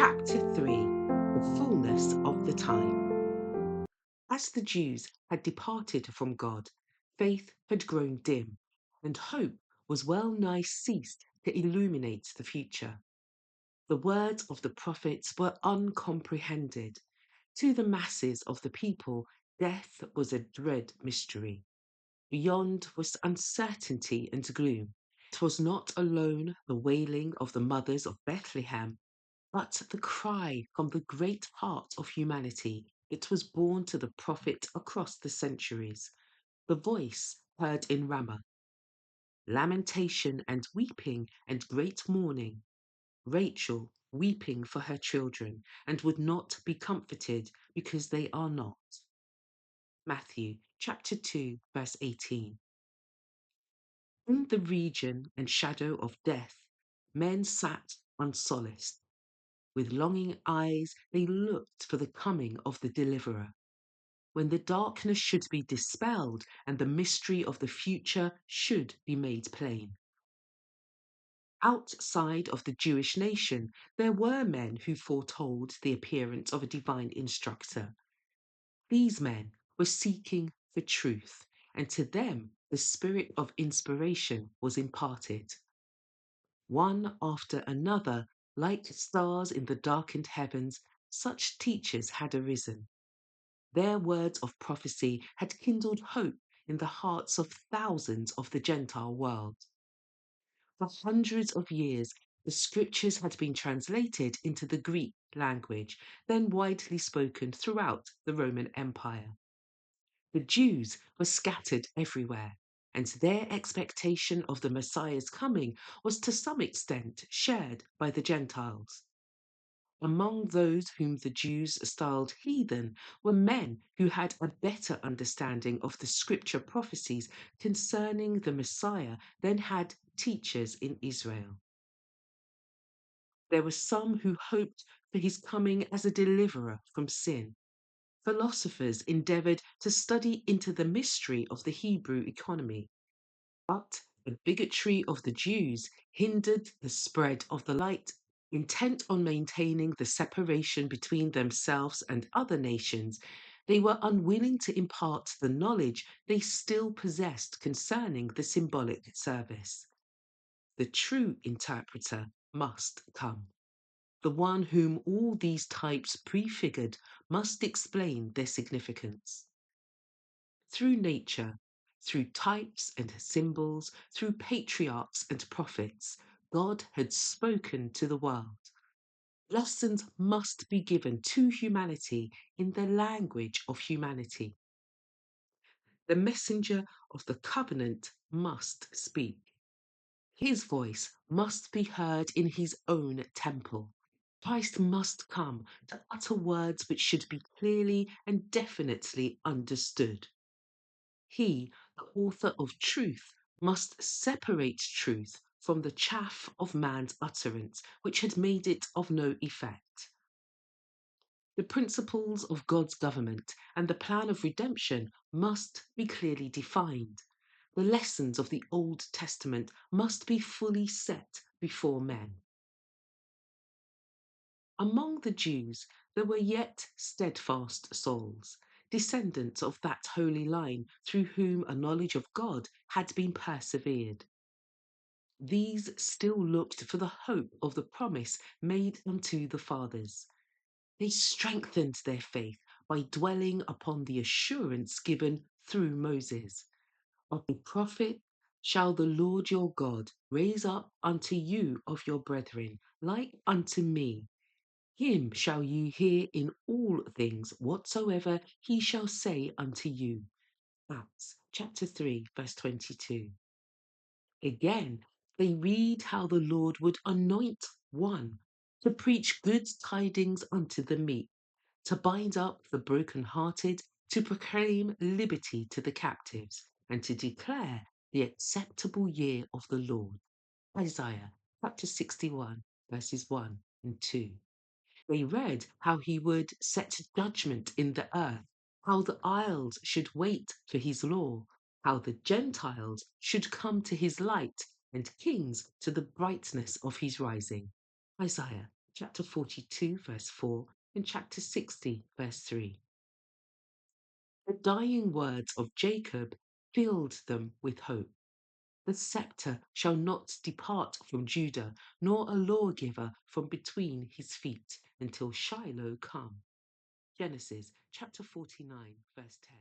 Chapter 3. The Fullness of the Time. As the Jews had departed from God, faith had grown dim, and hope was well nigh ceased to illuminate the future. The words of the prophets were uncomprehended. To the masses of the people, death was a dread mystery. Beyond was uncertainty and gloom. It was not alone the wailing of the mothers of Bethlehem, but the cry from the great heart of humanity. It was borne to the prophet across the centuries. The voice heard in Ramah, lamentation and weeping and great mourning. Rachel weeping for her children and would not be comforted because they are not. Matthew chapter 2, verse 18. In the region and shadow of death, men sat unsolaced. With longing eyes, they looked for the coming of the deliverer, when the darkness should be dispelled and the mystery of the future should be made plain. Outside of the Jewish nation, there were men who foretold the appearance of a divine instructor. These men were seeking for truth, and to them the spirit of inspiration was imparted. One after another, like stars in the darkened heavens, such teachers had arisen. Their words of prophecy had kindled hope in the hearts of thousands of the Gentile world. For hundreds of years, the scriptures had been translated into the Greek language, then widely spoken throughout the Roman Empire. The Jews were scattered everywhere, and their expectation of the Messiah's coming was to some extent shared by the Gentiles. Among those whom the Jews styled heathen were men who had a better understanding of the scripture prophecies concerning the Messiah than had teachers in Israel. There were some who hoped for his coming as a deliverer from sin. Philosophers endeavored to study into the mystery of the Hebrew economy. But the bigotry of the Jews hindered the spread of the light. Intent on maintaining the separation between themselves and other nations, they were unwilling to impart the knowledge they still possessed concerning the symbolic service. The true interpreter must come. The one whom all these types prefigured must explain their significance. Through nature, through types and symbols, through patriarchs and prophets, God had spoken to the world. Lessons must be given to humanity in the language of humanity. The messenger of the covenant must speak. His voice must be heard in his own temple. Christ must come to utter words which should be clearly and definitely understood. He, the author of truth, must separate truth from the chaff of man's utterance, which had made it of no effect. The principles of God's government and the plan of redemption must be clearly defined. The lessons of the Old Testament must be fully set before men. Among the Jews, there were yet steadfast souls, descendants of that holy line through whom a knowledge of God had been persevered. These still looked for the hope of the promise made unto the fathers. They strengthened their faith by dwelling upon the assurance given through Moses. Of a prophet shall the Lord your God raise up unto you of your brethren, like unto me. Him shall ye hear in all things whatsoever he shall say unto you. Acts chapter 3, verse 22. Again, they read how the Lord would anoint one to preach good tidings unto the meek, to bind up the brokenhearted, to proclaim liberty to the captives, and to declare the acceptable year of the Lord. Isaiah chapter 61, verses 1 and 2. They read how he would set judgment in the earth, how the isles should wait for his law, how the Gentiles should come to his light, and kings to the brightness of his rising. Isaiah chapter 42, verse 4, and chapter 60, verse 3. The dying words of Jacob filled them with hope. The scepter shall not depart from Judah, nor a lawgiver from between his feet, until Shiloh come. Genesis chapter 49, verse 10.